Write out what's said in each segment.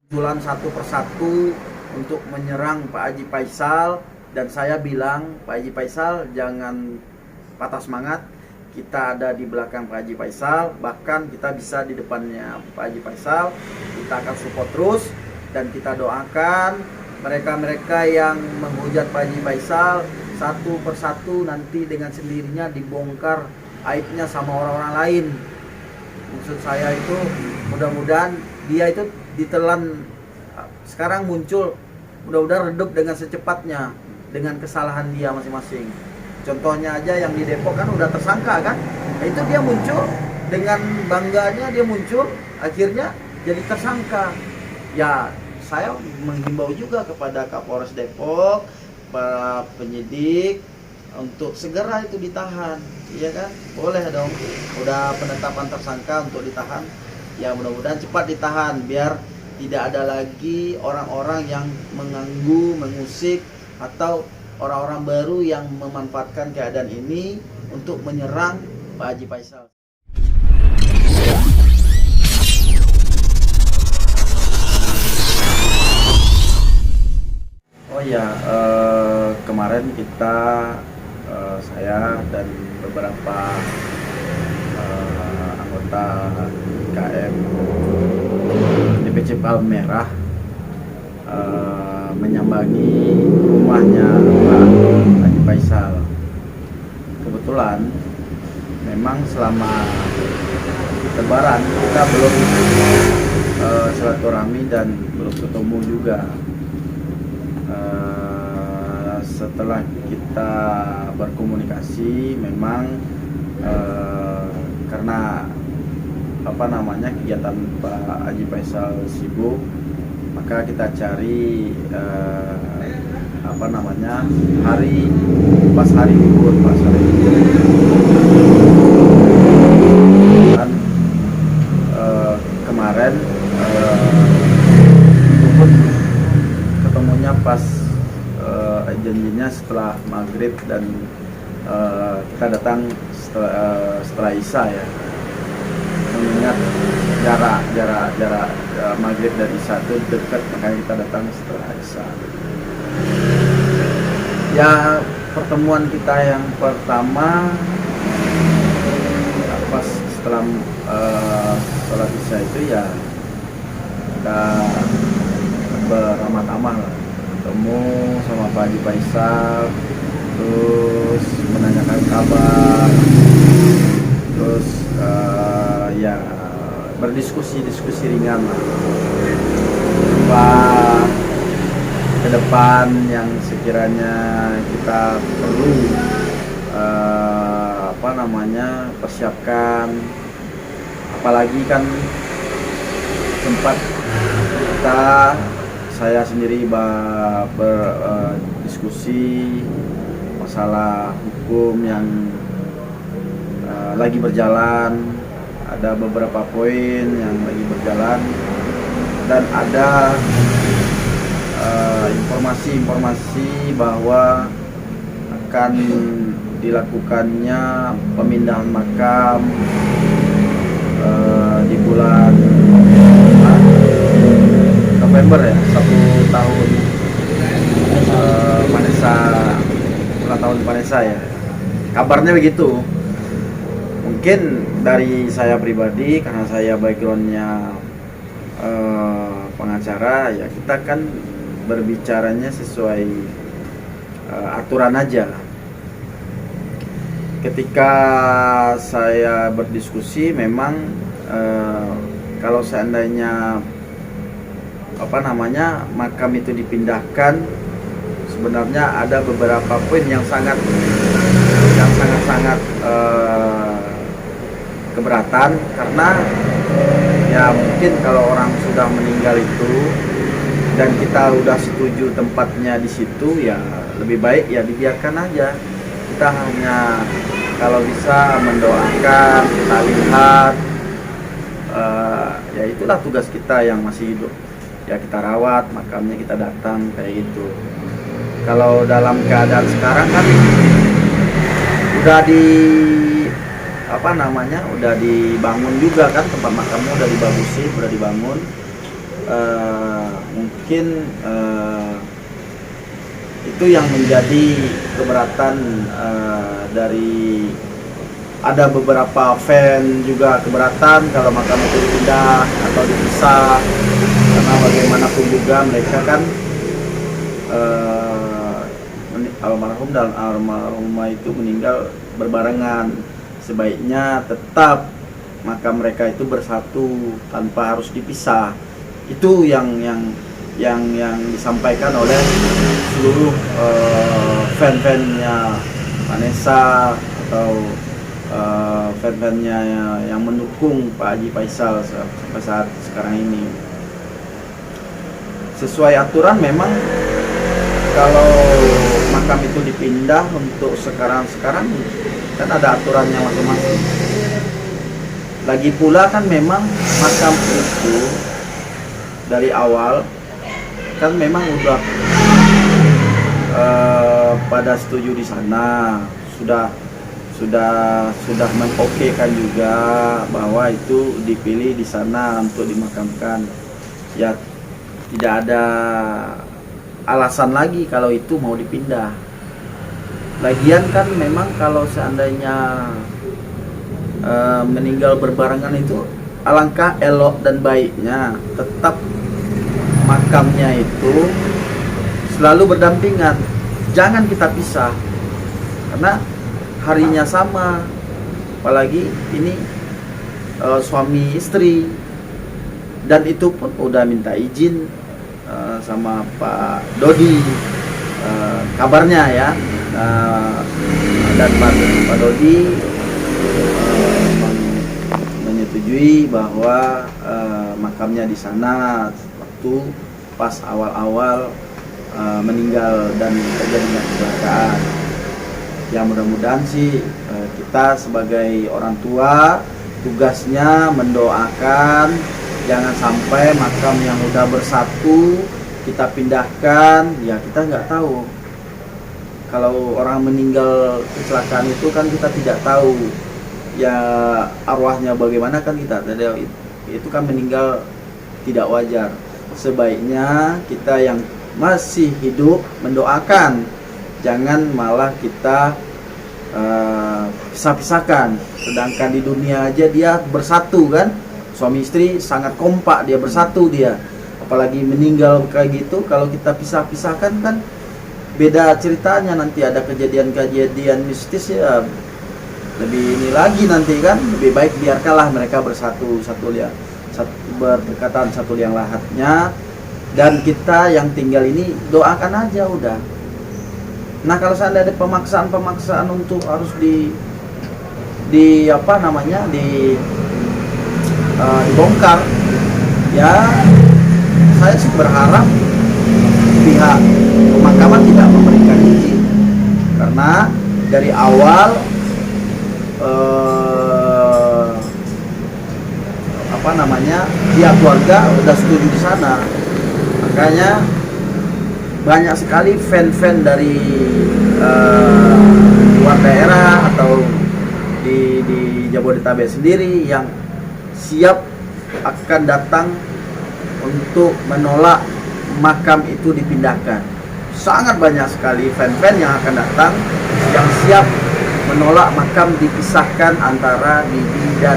Bulan satu persatu untuk menyerang Pak Haji Faisal, dan saya bilang, Pak Haji Faisal jangan patah semangat, kita ada di belakang Pak Haji Faisal, bahkan kita bisa di depannya Pak Haji Faisal. Kita akan support terus dan kita doakan mereka-mereka yang menghujat Pak Haji Faisal satu persatu nanti dengan sendirinya dibongkar aibnya sama orang-orang lain. Maksud saya itu mudah-mudahan dia itu ditelan, sekarang muncul, mudah-mudahan redup dengan secepatnya dengan kesalahan dia masing-masing. Contohnya aja yang di Depok kan udah tersangka kan, nah, itu dia muncul dengan bangganya, dia muncul akhirnya jadi tersangka. Ya saya menghimbau juga kepada Kapolres Depok, para penyidik untuk segera itu ditahan, iya kan? Boleh dong, udah penetapan tersangka untuk ditahan, ya mudah-mudahan cepat ditahan biar tidak ada lagi orang-orang yang mengganggu, mengusik, atau orang-orang baru yang memanfaatkan keadaan ini untuk menyerang Pak Haji Faisal. Oh ya, kemarin kita, saya dan beberapa anggota KM DPC Palmerah menyambangi rumahnya Pak Haji Faisal. Kebetulan memang selama Lebaran kita belum silaturahmi dan belum ketemu juga. Setelah kita berkomunikasi, memang karena kegiatan Pak Haji Faisal sibuk, maka kita cari hari libur, dan kemarin itu pun ketemunya pas janjinya setelah maghrib, dan kita datang setelah Isya ya, mengingat jarak maghrib dan Isya itu dekat, makanya kita datang setelah Isya. Ya, pertemuan kita yang pertama pas setelah sholat Isya itu ya kita beramah-tamah lah, ketemu sama Pak Haji Faisal, terus menanyakan kabar, terus ya berdiskusi ringan lah, apa ke depan yang sekiranya kita perlu persiapkan. Apalagi kan sempat saya sendiri berdiskusi masalah hukum yang lagi berjalan. Ada beberapa poin yang lagi berjalan, dan ada informasi bahwa akan dilakukannya pemindahan makam di bulan November ya, 1 tahun ulang tahun Vanessa ya, kabarnya begitu. Mungkin dari saya pribadi, karena saya backgroundnya pengacara, ya kita kan berbicaranya sesuai aturan aja. Ketika saya berdiskusi, memang kalau seandainya makam itu dipindahkan, sebenarnya ada beberapa poin yang sangat keberatan, karena ya mungkin kalau orang sudah meninggal itu dan kita udah setuju tempatnya di situ, ya lebih baik ya dibiarkan aja. Kita hanya kalau bisa mendoakan, kita lihat, ya itulah tugas kita yang masih hidup, ya kita rawat makamnya, kita datang kayak gitu. Kalau dalam keadaan sekarang kan udah udah dibangun juga kan, tempat makamnya udah dibagusin, udah dibangun. mungkin itu yang menjadi keberatan dari ada beberapa fan juga keberatan kalau makam itu dipindah atau dipisah, karena bagaimanapun juga mereka kan almarhum dan almarhumah itu meninggal berbarengan. Sebaiknya tetap makam mereka itu bersatu tanpa harus dipisah. Itu yang disampaikan oleh seluruh fan-fannya Vanessa atau fan-fannya yang mendukung Pak Haji Faisal sampai saat sekarang ini. Sesuai aturan memang kalau makam itu dipindah untuk sekarang kan ada aturannya masing-masing. Lagi pula kan memang makam itu dari awal kan memang udah pada setuju di sana, sudah mengokekan juga bahwa itu dipilih di sana untuk dimakamkan. Ya tidak ada alasan lagi kalau itu mau dipindah. Lagian kan memang kalau seandainya meninggal berbarengan itu alangkah elok dan baiknya tetap makamnya itu selalu berdampingan, jangan kita pisah karena harinya sama, apalagi ini suami istri, dan itu pun udah minta izin sama Pak Dodi kabarnya ya, dan Pak Dodi menyetujui bahwa makamnya di sana waktu pas awal-awal meninggal dan terjadinya kecelakaan. Ya mudah-mudahan sih kita sebagai orang tua tugasnya mendoakan jangan sampai makam yang udah bersatu kita pindahkan. Ya kita nggak tahu, kalau orang meninggal kecelakaan itu kan kita tidak tahu ya arwahnya bagaimana, kan kita tidak, itu kan meninggal tidak wajar. Sebaiknya kita yang masih hidup mendoakan, jangan malah kita pisah-pisahkan. Sedangkan di dunia aja dia bersatu kan, suami istri sangat kompak, dia bersatu dia, apalagi meninggal kayak gitu. Kalau kita pisah-pisahkan kan beda ceritanya, nanti ada kejadian-kejadian mistis ya lebih ini lagi nanti kan. Lebih baik biarkanlah mereka bersatu, berdekatan satu liang lahatnya, dan kita yang tinggal ini doakan aja udah. Nah kalau seandainya ada pemaksaan untuk harus dibongkar, ya saya sih berharap pihak pemakaman tidak memberikan izin, karena dari awal pihak keluarga udah setuju di sana. Makanya banyak sekali fan-fan dari luar daerah atau di Jabodetabek sendiri yang siap akan datang untuk menolak makam itu dipindahkan. Sangat banyak sekali fan-fan yang akan datang yang siap menolak makam dipisahkan antara Bibi dan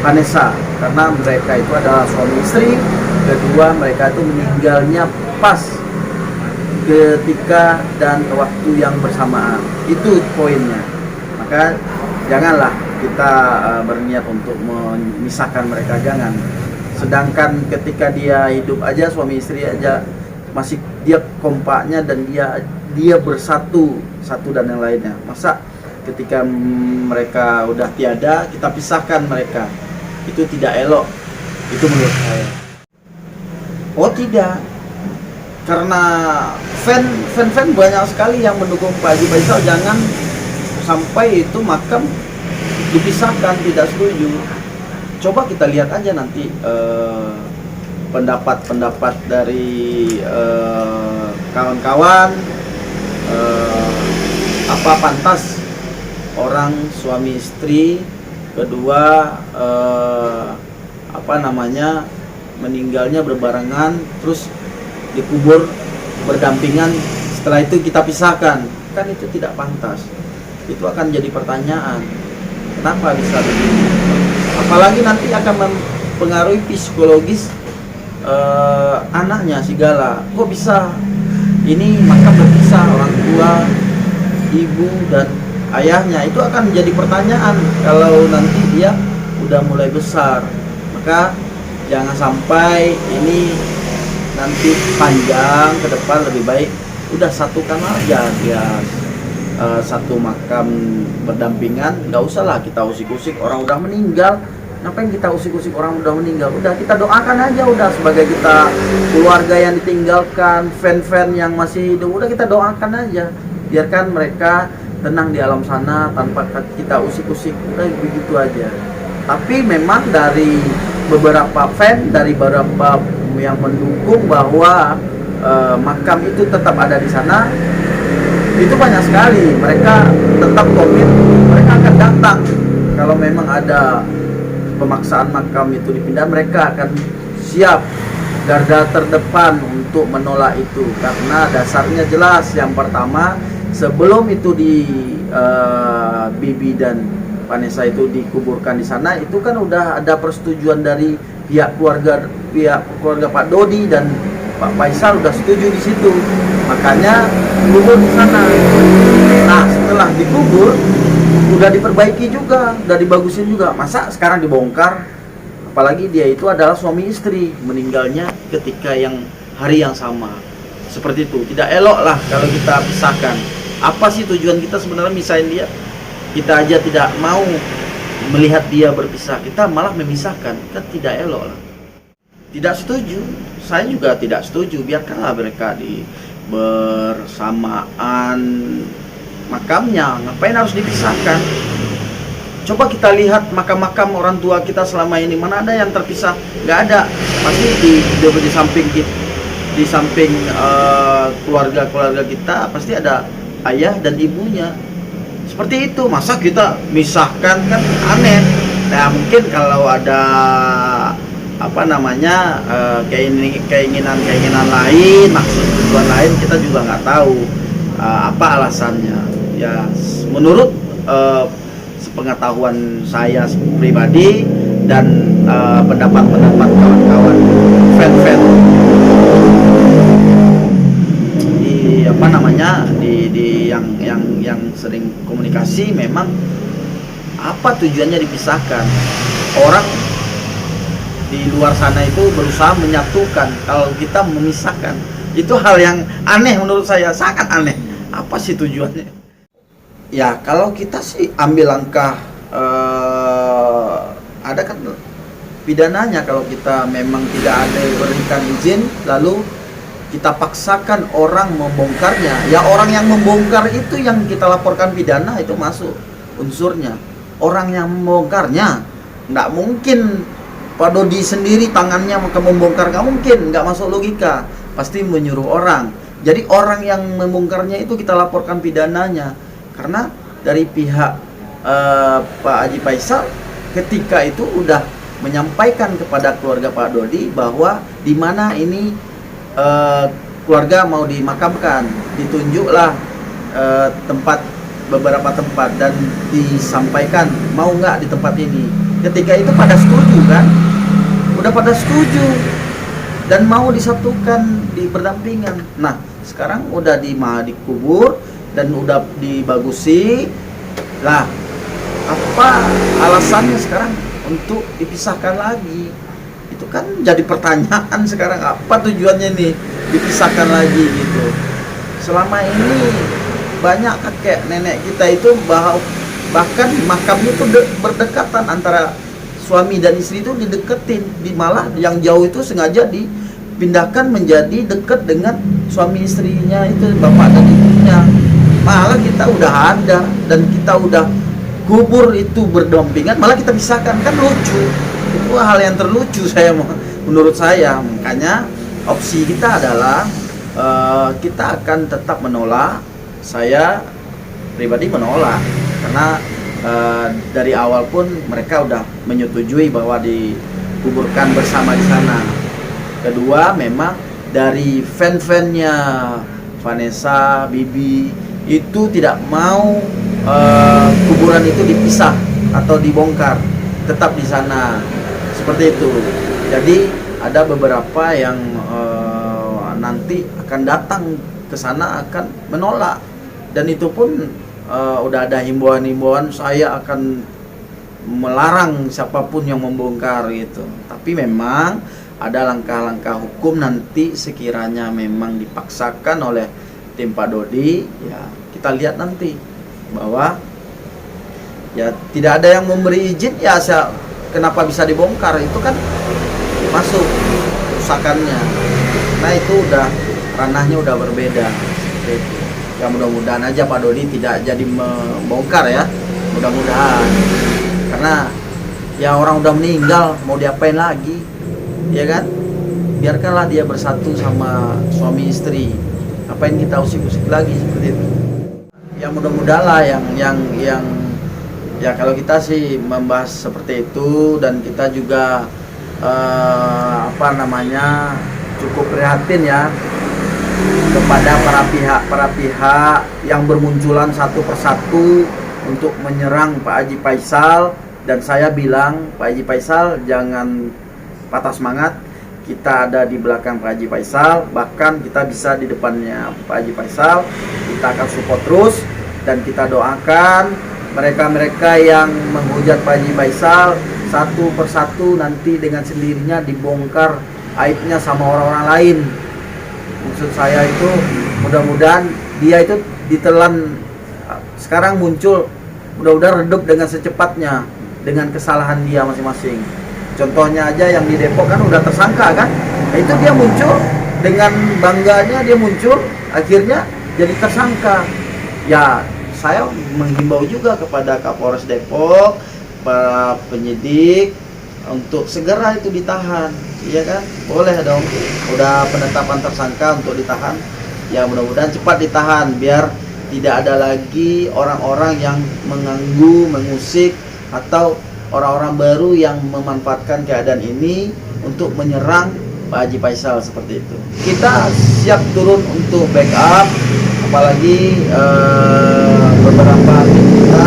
Vanessa, karena mereka itu adalah suami istri. Kedua, mereka itu meninggalnya pas ketika dan waktu yang bersamaan. Itu poinnya. Maka janganlah kita berniat untuk memisahkan mereka, jangan. Sedangkan ketika dia hidup aja, suami istri aja masih dia kompaknya dan dia bersatu satu dan yang lainnya. Masa ketika mereka udah tiada kita pisahkan mereka? Itu tidak elok, itu menurut saya. Oh tidak, karena fan banyak sekali yang mendukung Pak Haji Faisal. Jangan sampai itu makam dipisahkan, tidak setuju. Coba kita lihat aja nanti pendapat dari kawan-kawan, apa pantas orang suami istri kedua meninggalnya berbarengan, terus dikubur berdampingan, setelah itu kita pisahkan, kan itu tidak pantas. Itu akan jadi pertanyaan, kenapa bisa begini? Apalagi nanti akan mempengaruhi psikologis anaknya segala. Kok bisa ini makam berpisah, orang tua, ibu dan ayahnya? Itu akan jadi pertanyaan kalau nanti dia udah mulai besar. Maka jangan sampai ini nanti panjang ke depan, lebih baik udah satukan aja dia satu makam berdampingan. Nggak usah lah kita usik-usik orang udah meninggal. Ngapain kita usik-usik orang udah meninggal? Udah kita doakan aja, udah sebagai kita keluarga yang ditinggalkan, fan-fan yang masih hidup, udah kita doakan aja. Biarkan mereka tenang di alam sana tanpa kita usik-usik, udah begitu aja. Tapi memang dari beberapa fan, dari beberapa yang mendukung bahwa makam itu tetap ada di sana, itu banyak sekali. Mereka tetap komit, mereka akan datang. Kalau memang ada pemaksaan makam itu dipindah, mereka akan siap garda terdepan untuk menolak itu, karena dasarnya jelas. Yang pertama, sebelum itu di Bibi dan Vanessa itu dikuburkan di sana, itu kan udah ada persetujuan dari pihak keluarga Pak Dodi dan Pak Faisal udah setuju di situ, makanya kubur di sana. Nah, setelah dikubur udah diperbaiki juga, udah dibagusin juga. Masa sekarang dibongkar? Apalagi dia itu adalah suami istri, meninggalnya ketika yang hari yang sama. Seperti itu, tidak elok lah kalau kita pisahkan. Apa sih tujuan kita sebenarnya misahin dia? Kita aja tidak mau melihat dia berpisah, kita malah memisahkan, kan tidak elok lah. Tidak setuju, saya juga tidak setuju. Biarkanlah mereka di bersamaan makamnya, ngapain harus dipisahkan? Coba kita lihat makam-makam orang tua kita selama ini, mana ada yang terpisah? Nggak ada, pasti di samping keluarga kita pasti ada ayah dan ibunya. Seperti itu, masa kita misahkan, kan aneh. Nah, mungkin kalau ada keinginan lain, maksud tujuan lain, kita juga nggak tahu apa alasannya. Ya, menurut sepengetahuan saya pribadi dan pendapat kawan-kawan fan-fan di yang sering komunikasi, memang apa tujuannya dipisahkan? Orang di luar sana itu berusaha menyatukan, kalau kita memisahkan, itu hal yang aneh menurut saya, sangat aneh. Apa sih tujuannya? Ya, kalau kita sih ambil langkah ada kan pidananya kalau kita memang tidak ada yang berikan izin, lalu kita paksakan orang membongkarnya. Ya, orang yang membongkar itu yang kita laporkan pidana, itu masuk unsurnya. Orang yang membongkarnya, nggak mungkin Pak Dodi sendiri tangannya membongkar, nggak mungkin, nggak masuk logika. Pasti menyuruh orang. Jadi orang yang membongkarnya itu kita laporkan pidananya. Karena dari pihak Pak Haji Faisal ketika itu udah menyampaikan kepada keluarga Pak Dodi bahwa di mana ini keluarga mau dimakamkan, ditunjuklah beberapa tempat dan disampaikan mau nggak di tempat ini. Ketika itu pada setuju kan, udah pada setuju dan mau disatukan di berdampingan. Nah, sekarang udah dikubur dan udah dibagusi lah. Apa alasannya sekarang untuk dipisahkan lagi? Itu kan jadi pertanyaan sekarang, apa tujuannya nih dipisahkan lagi gitu. Selama ini banyak kakek nenek kita itu bahkan makamnya itu berdekatan, antara suami dan istri itu dideketin, malah yang jauh itu sengaja dipindahkan menjadi dekat dengan suami istrinya itu, bapak dan ibunya. Malah kita udah ada dan kita udah kubur itu berdampingan, malah kita pisahkan, kan lucu. Itu hal yang terlucu menurut saya. Makanya opsi kita adalah kita akan tetap menolak. Saya pribadi menolak karena dari awal pun mereka udah menyetujui bahwa dikuburkan bersama di sana. Kedua, memang dari fan-fannya Vanessa, Bibi itu tidak mau kuburan itu dipisah atau dibongkar, tetap di sana seperti itu. Jadi ada beberapa yang nanti akan datang ke sana akan menolak, dan itu pun udah ada himbauan-himbauan saya akan melarang siapapun yang membongkar gitu. Tapi memang ada langkah-langkah hukum nanti sekiranya memang dipaksakan oleh tim Pak Dodi, ya kita lihat nanti bahwa ya tidak ada yang memberi izin, ya kenapa bisa dibongkar, itu kan masuk kerusakannya. Nah itu udah ranahnya udah berbeda. Ya mudah-mudahan aja Pak Dodi tidak jadi membongkar ya, mudah-mudahan, karena ya orang udah meninggal mau diapain lagi, ya kan? Biarkanlah dia bersatu sama suami istri, apain kita usik-usik lagi seperti itu. Ya mudah-mudahan lah yang ya kalau kita sih membahas seperti itu, dan kita juga cukup prihatin ya kepada para pihak yang bermunculan satu persatu untuk menyerang Pak Haji Faisal. Dan saya bilang, Pak Haji Faisal jangan patah semangat, kita ada di belakang Pak Haji Faisal, bahkan kita bisa di depannya Pak Haji Faisal. Kita akan support terus, dan kita doakan mereka-mereka yang menghujat Pak Haji Faisal satu persatu nanti dengan sendirinya dibongkar aibnya sama orang-orang lain. Maksud saya itu mudah-mudahan dia itu ditelan, sekarang muncul, mudah-mudahan redup dengan secepatnya dengan kesalahan dia masing-masing. Contohnya aja yang di Depok kan udah tersangka kan, nah, itu dia muncul dengan bangganya, dia muncul akhirnya jadi tersangka. Ya saya menghimbau juga kepada Kapolres Depok, para penyidik untuk segera itu ditahan, iya kan? Boleh dong, udah penetapan tersangka untuk ditahan, ya mudah-mudahan cepat ditahan biar tidak ada lagi orang-orang yang mengganggu, mengusik, atau orang-orang baru yang memanfaatkan keadaan ini untuk menyerang Pak Haji Faisal seperti itu. Kita siap turun untuk backup, apalagi beberapa tim kita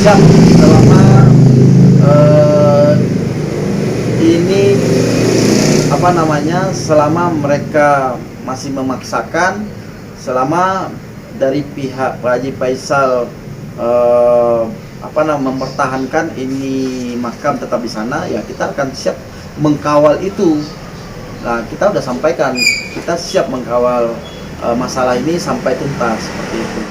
siap selama ini selama mereka masih memaksakan, selama dari pihak Pak Haji Faisal mempertahankan ini makam tetap di sana, ya kita akan siap mengkawal itu. Nah, kita udah sampaikan kita siap mengkawal masalah ini sampai tuntas seperti itu.